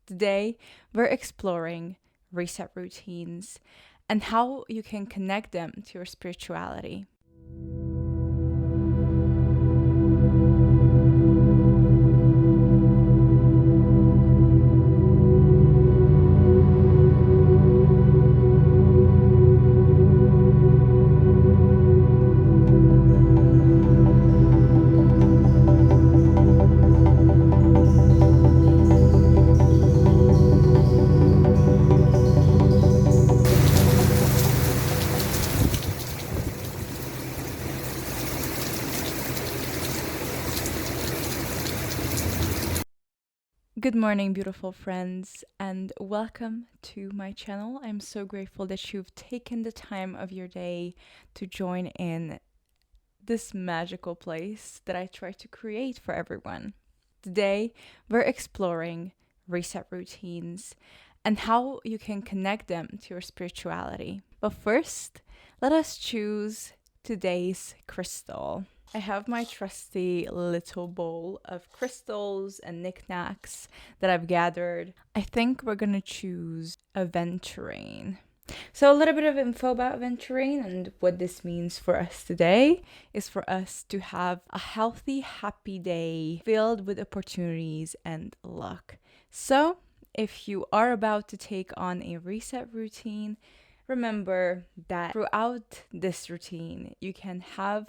Today, we're exploring reset routines and how you can connect them to your spirituality. Good morning, beautiful friends, and welcome to my channel. I'm so grateful that you've taken the time of your day to join in this magical place that I try to create for everyone. Today, we're exploring reset routines and how you can connect them to your spirituality. But first, let us choose today's crystal. I have my trusty little bowl of crystals and knickknacks that I've gathered. I think we're gonna choose aventurine. So, a little bit of info about aventurine and what this means for us today is for us to have a healthy, happy day filled with opportunities and luck. So, if you are about to take on a reset routine, remember that throughout this routine, you can have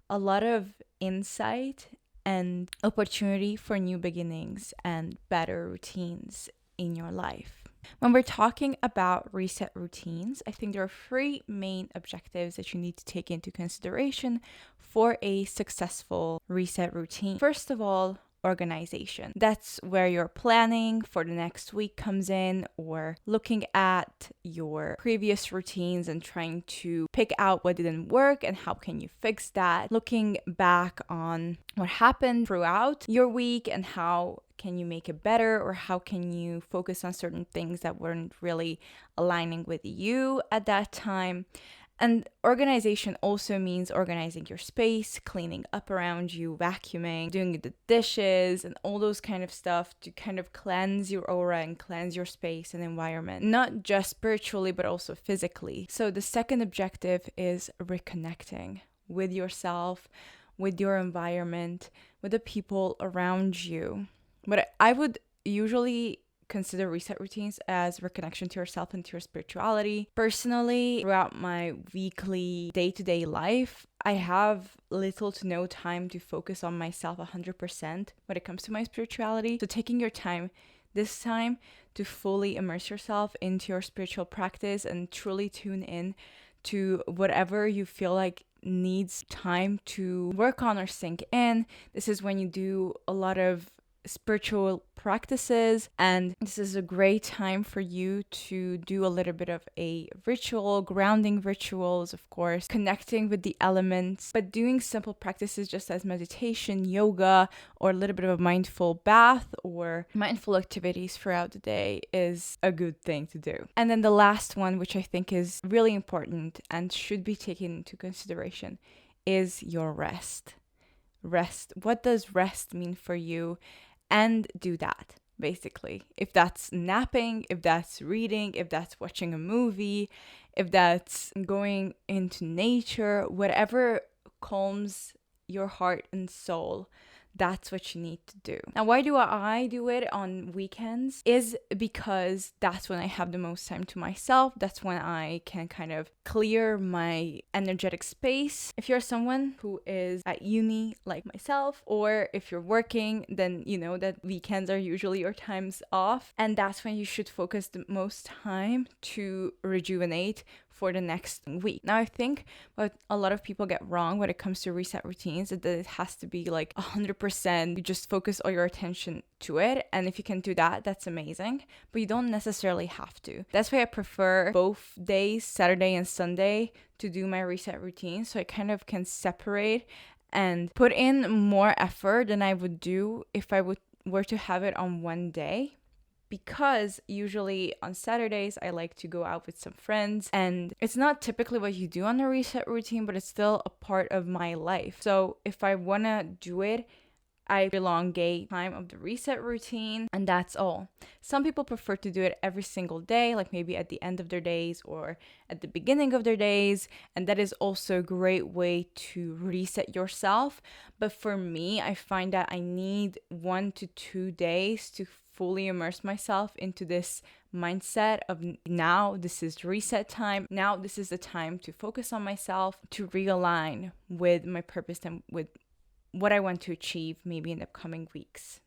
a lot of insight and opportunity for new beginnings and better routines in your life. When we're talking about reset routines, I think there are three main objectives that you need to take into consideration for a successful reset routine. First of all, organization. That's where your planning for the next week comes in, or looking at your previous routines and trying to pick out what didn't work and how can you fix that. Looking back on what happened throughout your week and how can you make it better, or how can you focus on certain things that weren't really aligning with you at that time. And organization also means organizing your space, cleaning up around you, vacuuming, doing the dishes, and all those kind of stuff to kind of cleanse your aura and cleanse your space and environment, not just spiritually, but also physically. So the second objective is reconnecting with yourself, with your environment, with the people around you. But I would usually consider reset routines as reconnection to yourself and to your spirituality. Personally, throughout my weekly day-to-day life, I have little to no time to focus on myself 100% when it comes to my spirituality. So taking your time this time to fully immerse yourself into your spiritual practice and truly tune in to whatever you feel like needs time to work on or sink in. This is when you do a lot of spiritual practices, and this is a great time for you to do a little bit of a ritual, grounding rituals, of course, connecting with the elements, but doing simple practices just as meditation, yoga, or a little bit of a mindful bath or mindful activities throughout the day is a good thing to do. And then the last one, which I think is really important and should be taken into consideration, is your rest. Rest. What does rest mean for you? And do that, basically. If that's napping, if that's reading, if that's watching a movie, if that's going into nature, whatever calms your heart and soul, that's what you need to do. Now, why do I do it on weekends? Is because that's when I have the most time to myself. That's when I can kind of clear my energetic space. If you're someone who is at uni like myself, or if you're working, then you know that weekends are usually your times off. And that's when you should focus the most time to rejuvenate for the next week. Now, I think what a lot of people get wrong when it comes to reset routines is that it has to be like 100%. You just focus all your attention to it. And if you can do that, that's amazing. But you don't necessarily have to. That's why I prefer both days, Saturday and Sunday, to do my reset routine. So I kind of can separate and put in more effort than I would do if I were to have it on one day. Because usually on Saturdays, I like to go out with some friends, and it's not typically what you do on a reset routine, but it's still a part of my life. So if I want to do it I elongate time of the reset routine, and that's all. Some people prefer to do it every single day, like maybe at the end of their days or at the beginning of their days, and that is also a great way to reset yourself. But for me, I find that I need 1 to 2 days to fully immerse myself into this mindset of now this is reset time. Now this is the time to focus on myself, to realign with my purpose and with what I want to achieve maybe in the coming weeks.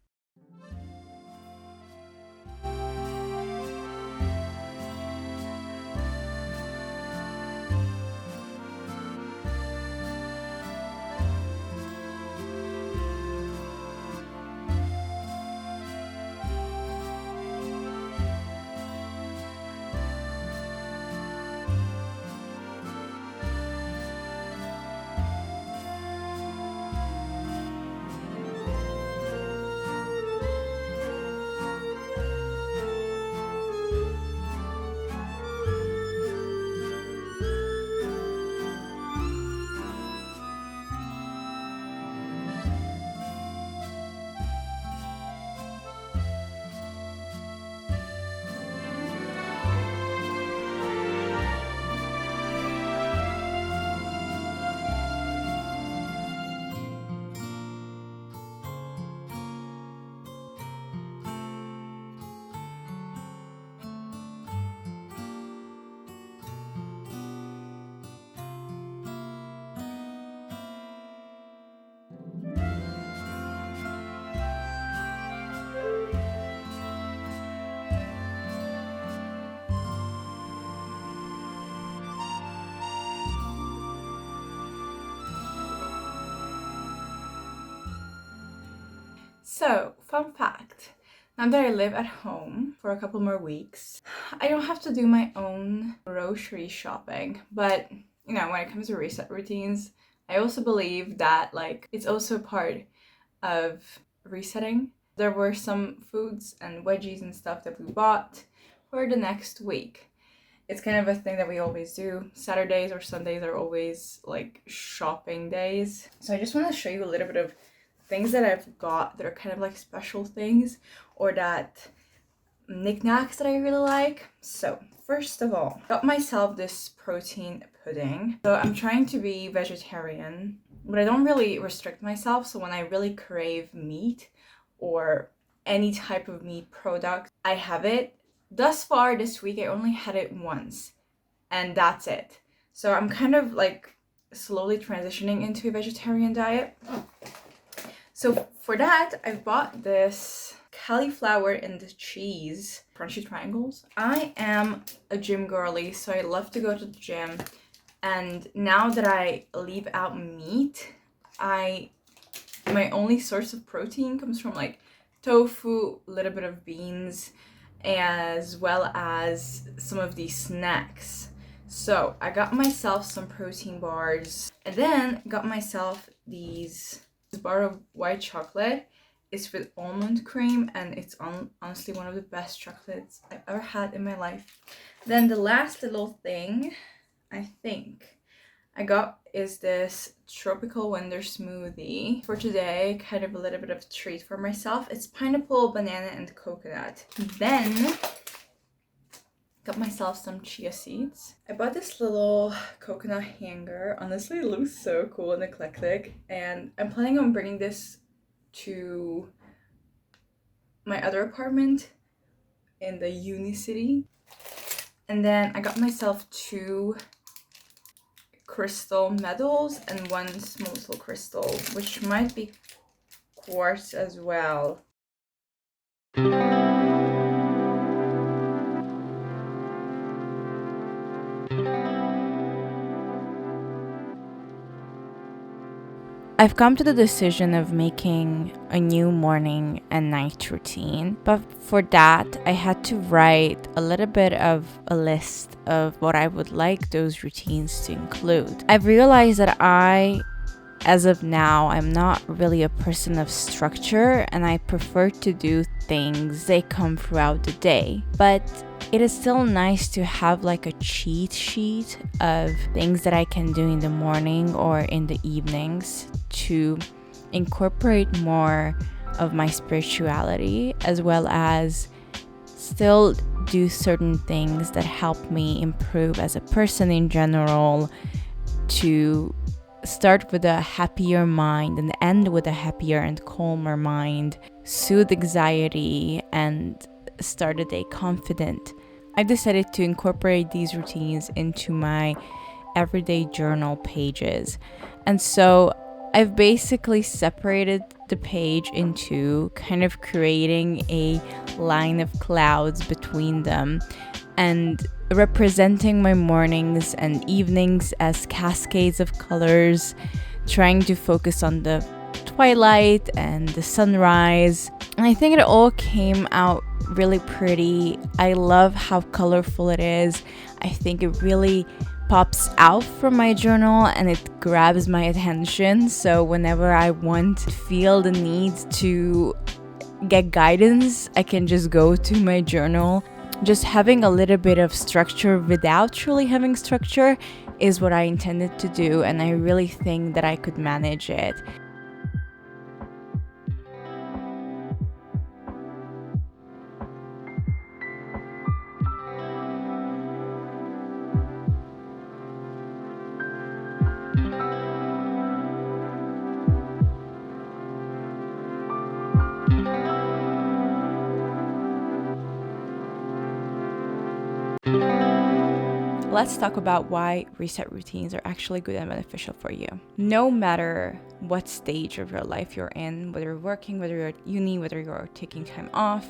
So, fun fact. Now that I live at home for a couple more weeks, I don't have to do my own grocery shopping. But, when it comes to reset routines, I also believe that, it's also part of resetting. There were some foods and veggies and stuff that we bought for the next week. It's kind of a thing that we always do. Saturdays or Sundays are always, shopping days. So I just want to show you a little bit of things that I've got that are kind of like special things or that knickknacks that I really like. So first of all, got myself this protein pudding. So I'm trying to be vegetarian, but I don't really restrict myself. So when I really crave meat or any type of meat product, I have it. Thus far this week, I only had it once and that's it. So I'm kind of slowly transitioning into a vegetarian diet. So for that, I bought this cauliflower and cheese crunchy triangles. I am a gym girly, so I love to go to the gym. And now that I leave out meat, my only source of protein comes from tofu, a little bit of beans, as well as some of these snacks. So I got myself some protein bars and then got myself this bar of white chocolate. It's with almond cream and it's honestly one of the best chocolates I've ever had in my life. Then the last little thing I think I got is this tropical wonder smoothie for today, kind of a little bit of a treat for myself. It's pineapple, banana, and coconut. Then got myself some chia seeds. I bought this little coconut hanger. Honestly, it looks so cool and eclectic, and I'm planning on bringing this to my other apartment in the uni city. And then I got myself 2 crystal medals and 1 small little crystal, which might be quartz as well. I've come to the decision of making a new morning and night routine, but for that I had to write a little bit of a list of what I would like those routines to include. I've realized that as of now, I'm not really a person of structure and I prefer to do things that come throughout the day. But it is still nice to have a cheat sheet of things that I can do in the morning or in the evenings to incorporate more of my spirituality, as well as still do certain things that help me improve as a person in general, to start with a happier mind and end with a happier and calmer mind, soothe anxiety, and start the day confident. I decided to incorporate these routines into my everyday journal pages. And so I've basically separated the page into kind of creating a line of clouds between them and representing my mornings and evenings as cascades of colors, trying to focus on the twilight and the sunrise. And I think it all came out really pretty. I love how colorful it is. I think it really pops out from my journal and it grabs my attention. So whenever I want to feel the need to get guidance, I can just go to my journal. Just having a little bit of structure without truly having structure is what I intended to do, and I really think that I could manage it. Let's talk about why reset routines are actually good and beneficial for you. No matter what stage of your life you're in, whether you're working, whether you're at uni, whether you're taking time off,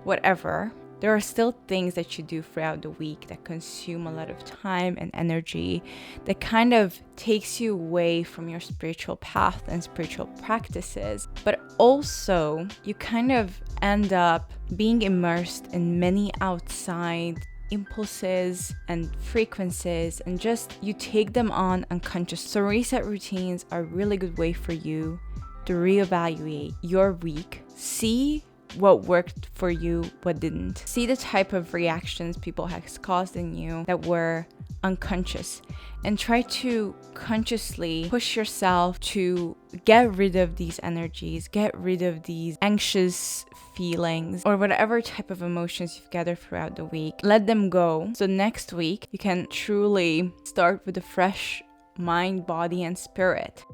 whatever, there are still things that you do throughout the week that consume a lot of time and energy, that kind of takes you away from your spiritual path and spiritual practices. But also, you kind of end up being immersed in many outside impulses and frequencies, and just you take them on unconscious. So reset routines are a really good way for you to reevaluate your week, see what worked for you, what didn't, see the type of reactions people has caused in you that were unconscious, and try to consciously push yourself to get rid of these energies, get rid of these anxious feelings or whatever type of emotions you've gathered throughout the week. Let them go. So next week, you can truly start with a fresh mind, body, and spirit.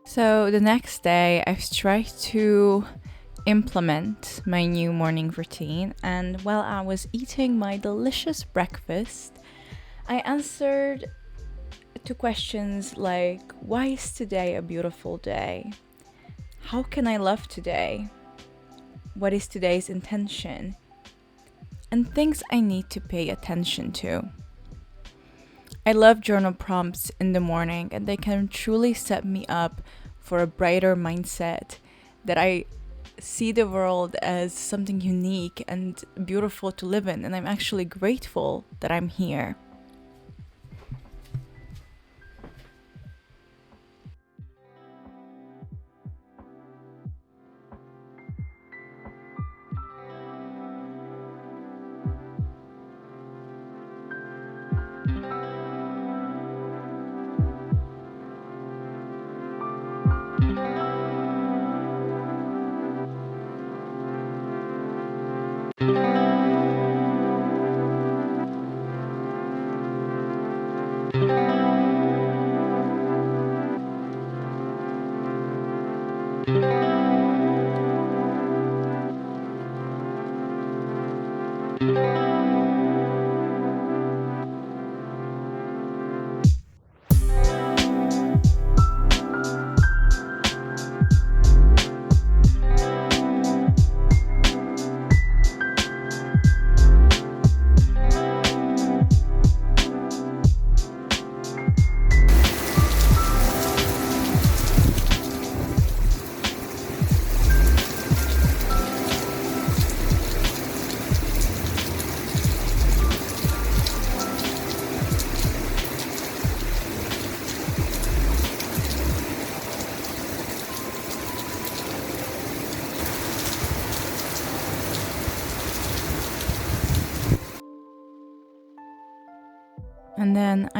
So the next day, I've tried to implement my new morning routine, and while I was eating my delicious breakfast, I answered to questions like, why is today a beautiful day? How can I love today? What is today's intention? And things I need to pay attention to. I love journal prompts in the morning, and they can truly set me up for a brighter mindset, that I see the world as something unique and beautiful to live in, and I'm actually grateful that I'm here.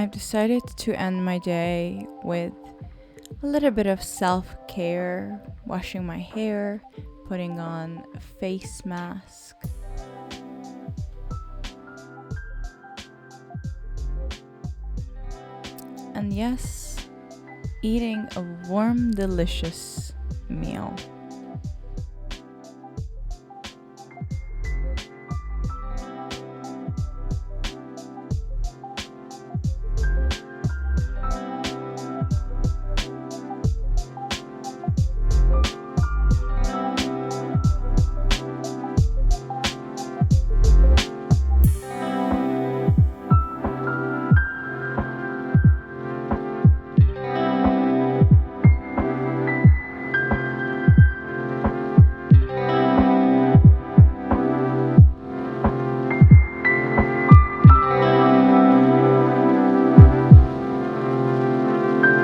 I've decided to end my day with a little bit of self-care, washing my hair, putting on a face mask. And yes, eating a warm, delicious meal.